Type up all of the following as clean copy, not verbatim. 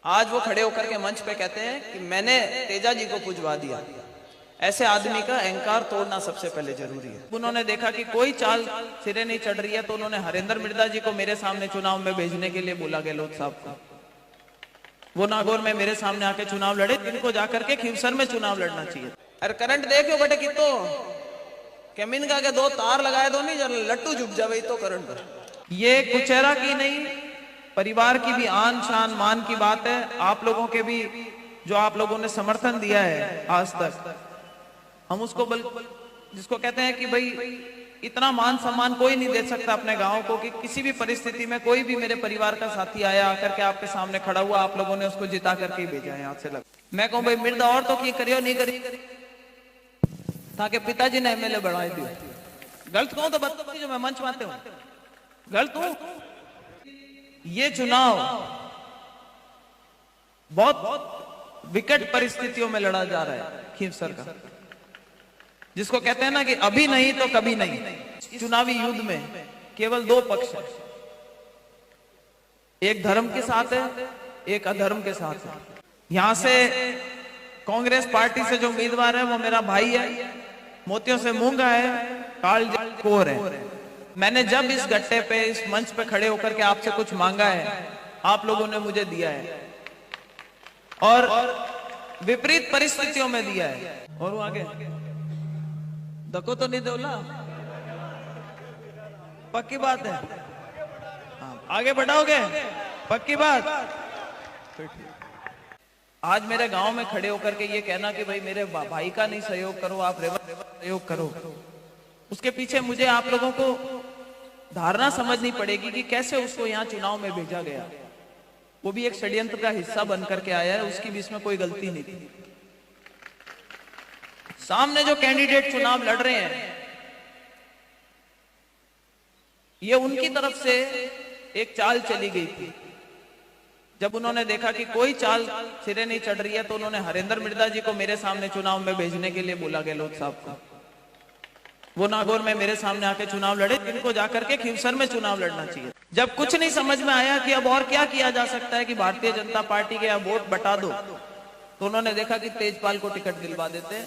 आज वो खड़े होकर के मंच पे कहते हैं कि मैंने तेजा जी को पुजवा दिया। ऐसे आदमी का अहंकार तोड़ना सबसे पहले जरूरी है। उन्होंने देखा कि कोई चाल सिरे नहीं चढ़ रही है तो उन्होंने हरेंद्र मिर्दा जी को मेरे सामने चुनाव में भेजने के लिए बोला गहलोत साहब को। वो नागौर में मेरे सामने आके चुनाव लड़े, इनको जाकर के खीवसर में चुनाव लड़ना चाहिए। अरे करंट देखो बेटे कितो केमिन का के दो तार लगाए दो नहीं जरा लट्टू झुक जावे तो करंट। ये कुचेरा की नहीं, परिवार की भी आन शान मान की बात है। आप लोगों के भी जो आप लोगों ने समर्थन दिया है आज तक, हम उसको जिसको कहते हैं कि भाई इतना मान सम्मान कोई नहीं दे सकता अपने गांव को कि किसी भी परिस्थिति में कोई भी मेरे परिवार का साथी आया आकर के आपके सामने खड़ा हुआ, आप लोगों ने उसको जिता करके भेजा है। यहाँ से लग मैं कहूं भाई मिर्दा और तो की करियो नहीं करी ताकि पिताजी ने एमएलए बढ़ाए दियो। गलत कहूं तो बता जो मैं मंच मानते हूं गलत हूं। ये चुनाव बहुत विकट परिस्थितियों में लड़ा जा रहा है खीवसर का, जिसको कहते हैं ना कि अभी नहीं तो कभी नहीं। चुनावी युद्ध में केवल दो पक्ष है, एक धर्म के साथ है, एक अधर्म के साथ है। यहां से कांग्रेस पार्टी से जो उम्मीदवार है वो मेरा भाई है, मोतियों से मूंगा है, काल कोर है। मैंने जब इस गट्टे पे इस मंच पे खड़े होकर के आपसे कुछ मांगा है, आप लोगों ने मुझे दिया है और विपरीत परिस्थितियों में दिया है। और वो आगे धक्को तो नहीं दोला, पक्की बात है। आगे बढ़ाओगे पक्की बात। आज मेरे गांव में खड़े होकर के ये कहना कि भाई मेरे भाई का नहीं सहयोग करो, आप सहयोग करो, उसके पीछे मुझे आप लोगों को धारणा समझनी पड़ेगी कि कैसे उसको यहाँ चुनाव में भेजा गया। वो भी एक षड्यंत्र का हिस्सा बनकर के आया है, उसकी भी इसमें कोई गलती नहीं थी। सामने जो कैंडिडेट चुनाव लड़ रहे हैं ये उनकी तरफ से एक चाल चली गई थी। जब उन्होंने देखा कि कोई चाल सिरे नहीं चढ़ रही है तो उन्होंने हरेंद्र मिर्दा जी को मेरे सामने चुनाव में भेजने के लिए बोला गहलोत साहब को। वो नागौर में मेरे सामने आके चुनाव लड़े, इनको जाकर के खीवसर में चुनाव लड़ना चाहिए। जब कुछ नहीं समझ में आया कि अब और क्या किया जा सकता है कि भारतीय जनता पार्टी के यहाँ वोट बटा दो, तो उन्होंने देखा कि तेजपाल को टिकट दिलवा देते।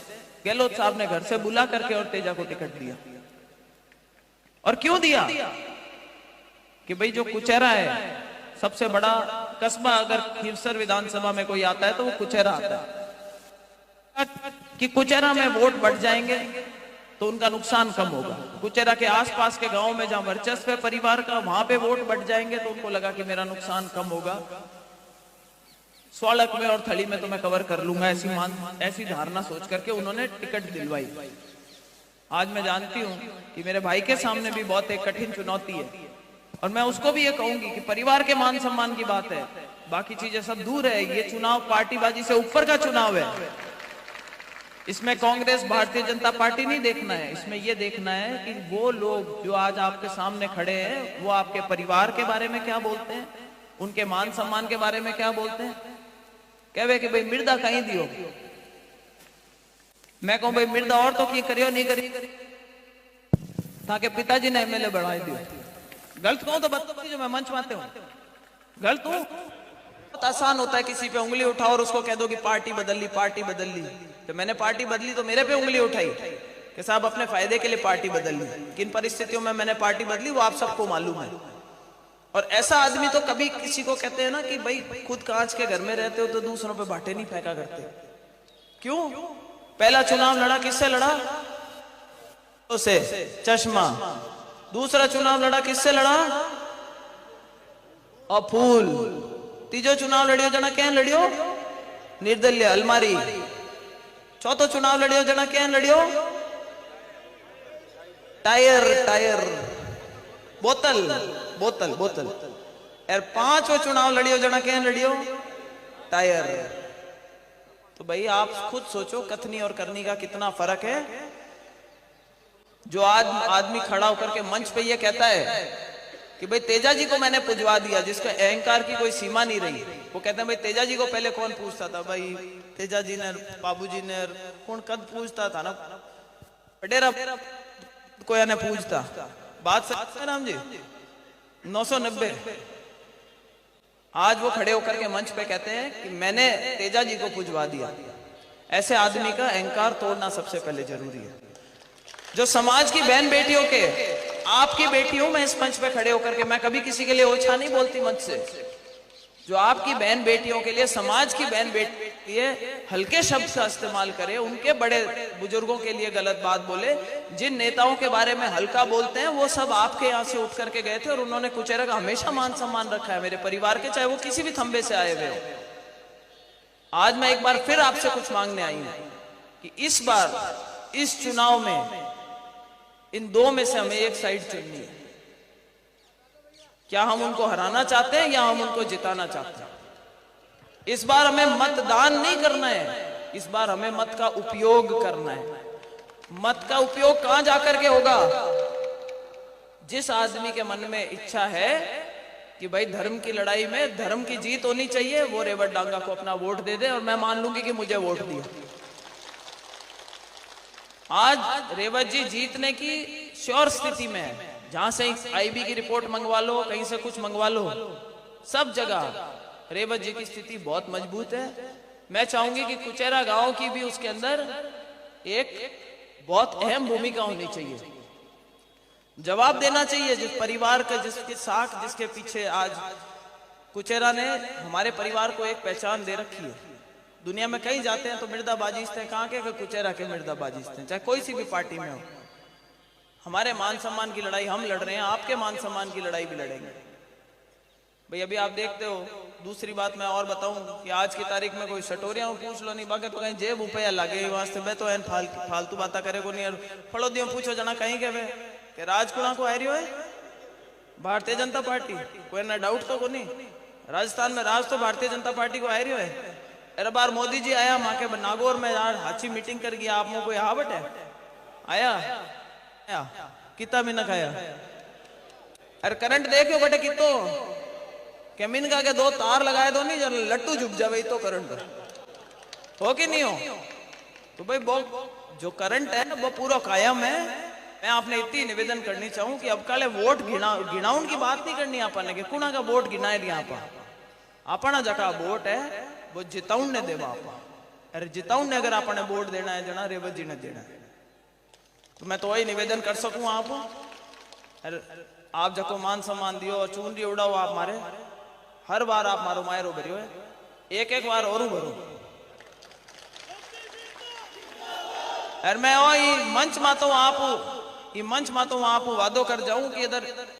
गहलोत साहब ने घर से बुला करके और तेजा को टिकट दिया। और क्यों दिया कि भाई जो कुचेरा है, सबसे बड़ा कस्बा अगर खीवसर विधानसभा में कोई आता है तो वो कुचेरा आता है, कि कुचेरा में वोट बढ़ जाएंगे तो उनका नुकसान कम होगा। कुचेरा के आसपास के गांव में जहां वर्चस्व है परिवार का, वहां पे वोट बढ़ जाएंगे तो उनको लगा कि मेरा नुकसान कम होगा, स्वालक में और थली में तो मैं कवर कर लूंगा, ऐसी धारणा सोच करके उन्होंने टिकट दिलवाई। आज मैं जानती हूं कि मेरे भाई के सामने भी बहुत एक कठिन चुनौती है और मैं उसको भी ये कहूंगी कि परिवार के मान सम्मान की बात है, बाकी चीजें सब दूर है। ये चुनाव पार्टीबाजी से ऊपर का चुनाव है। इसमें कांग्रेस भारतीय जनता पार्टी नहीं देखना है, इसमें यह देखना है कि वो लोग जो आज आपके सामने खड़े हैं वो आपके परिवार के बारे में क्या बोलते हैं, उनके मान सम्मान के बारे में क्या बोलते हैं। कहवे कि भाई मिर्दा कहीं दियो, मैं कहूं भाई मिर्दा और तो की करियो नहीं करी ताकि पिताजी ने एमएलए बढ़ाए दियो। गलत कहूं तो बता जो मैं मंच मानते हूं गलत हूं। बहुत आसान होता है किसी पे उंगली उठाओ और उसको कह दो कि पार्टी बदल ली, पार्टी बदल ली। तो मैंने पार्टी बदली तो मेरे पे उंगली उठाई कि साहब अपने फायदे के लिए पार्टी बदल ली। किन परिस्थितियों में मैंने पार्टी बदली वो आप सबको मालूम है। और ऐसा आदमी तो कभी किसी को कहते हैं ना कि भाई खुद कांच के घर में रहते हो तो दूसरों पे बाटे नहीं फेंका करते। क्यों? पहला चुनाव लड़ा किससे लड़ा? उसे चश्मा। दूसरा चुनाव लड़ा किससे लड़ा? और फूल। तीजो चुनाव लड़ियो जना क्या लड़ियो? निर्दलीय अलमारी। चौथो चुनाव लड़ियो जना क्या लड़ियो? टायर टायर बोतल बोतल बोतल। और पांचवा चुनाव लड़ियो जना क्या लड़ियो? टायर। तो भाई आप खुद सोचो कथनी और करनी का कितना फर्क है। जो आज आदमी खड़ा होकर के मंच पे ये कहता है कि भाई तेजा जी को मैंने पुजवा दिया, जिसका अहंकार की कोई सीमा नहीं रही। वो कहते हैं भाई तेजा जी को पहले कौन पूछता था? भाई तेजा जी ने, बाबू जी ने, कौन कद पूछता था ना, पटेरा कोई ने पूछता। बात सच है राम जी। 990 आज वो खड़े होकर के मंच पे कहते हैं कि मैंने तेजा जी को पुजवा दिया। ऐसे आदमी का अहंकार तोड़ना सबसे पहले जरूरी है। जो समाज की बहन बेटियों के, आपकी बेटियों में इस मंच पे खड़े होकर के, मैं कभी किसी के लिए ओछा नहीं बोलती मंच से, जो आपकी बहन बेटियों के लिए, समाज की बहन बेटी के लिए हल्के शब्द का इस्तेमाल करे, उनके बड़े बुजुर्गों के लिए गलत बात बोले, जिन नेताओं के बारे में हल्का बोलते हैं, वो सब आपके यहाँ से उठ करके गए थे और उन्होंने कुचेरा का हमेशा मान सम्मान रखा है मेरे परिवार के, चाहे वो किसी भी थंबे से आए हुए हो। आज मैं एक बार फिर आपसे कुछ मांगने आई हूं कि इस बार इस चुनाव में इन दो में से हमें एक साइड चुननी है। क्या हम उनको हराना चाहते हैं या हम उनको जिताना चाहते हैं? इस बार हमें मतदान नहीं करना है, इस बार हमें मत का उपयोग करना है। मत का उपयोग कहां जाकर के होगा? जिस आदमी के मन में इच्छा है कि भाई धर्म की लड़ाई में धर्म की जीत होनी चाहिए, वो रेवत डांगा को अपना वोट दे दे और मैं मान लूंगी कि मुझे वोट दिया। आज रेवत जी जीतने की श्योर स्थिति में है। जहां से आईबी की रिपोर्ट मंगवा लो, कहीं से कुछ मंगवा लो, सब जगह रेवत जी की स्थिति बहुत मजबूत है। मैं चाहूंगी कि कुचेरा गांव की भी उसके अंदर एक बहुत अहम भूमिका होनी चाहिए, जवाब देना चाहिए जिस परिवार का, जिसकी साख, जिसके पीछे आज कुचेरा ने हमारे परिवार को एक पहचान दे रखी है। दुनिया में कहीं जाते हैं तो मिर्दा बाजिस्ते हैं, कहाँ के कुचेरा के मिर्दा बाजिस्ते हैं, चाहे कोई सी भी पार्टी में हो। हमारे मान सम्मान की लड़ाई हम लड़ रहे हैं, आपके मान सम्मान की लड़ाई भी लड़ेंगे भाई। अभी आप देखते हो, दूसरी बात मैं और बताऊं कि आज की तारीख में कोई सटोरिया पूछ लो नहीं, बाकी तो कहीं जेब रुपया लगे वास्ते मैं तो एन फालतू बात करे को नहीं। फड़ो दियो पूछो जना कहीं के राजकुड़ा को आ रही है भारतीय जनता पार्टी, कोई ना डाउट तो को नहीं। राजस्थान में राज तो भारतीय जनता पार्टी को आ रही है। अरे बार मोदी जी आया माँ के नागौर में यार हाची मीटिंग कर गया, आप में कोई हावट है आया कितना मिनक आया। अरे करंट देखो बेटे कितो के मिनका के दो तार लगाए दो नहीं जब लट्टू झुक जावे तो करंट हो कि नहीं हो। तो भाई जो करंट है वो पूरा कायम है। मैं आपने इतनी निवेदन करनी चाहूं कि अब काले वोट गिनाउन की बात नहीं करनी आपने कि कुणा का वोट गिनाए दिया अपना जका वोट है वो जिताउन ने देवा आपा। अरे जिताउन ने अगर आपने वोट देना है जना रेवत जी ने देना है, तो मैं तो वही निवेदन कर सकूं आप। अरे आप जको मान सम्मान दियो और चूनरी उड़ाओ आप मारे, हर बार आप मारो मायरो भरियो है, एक एक बार और भरो। अरे मैं मंच मातो आप वादो कर जाऊं कि इधर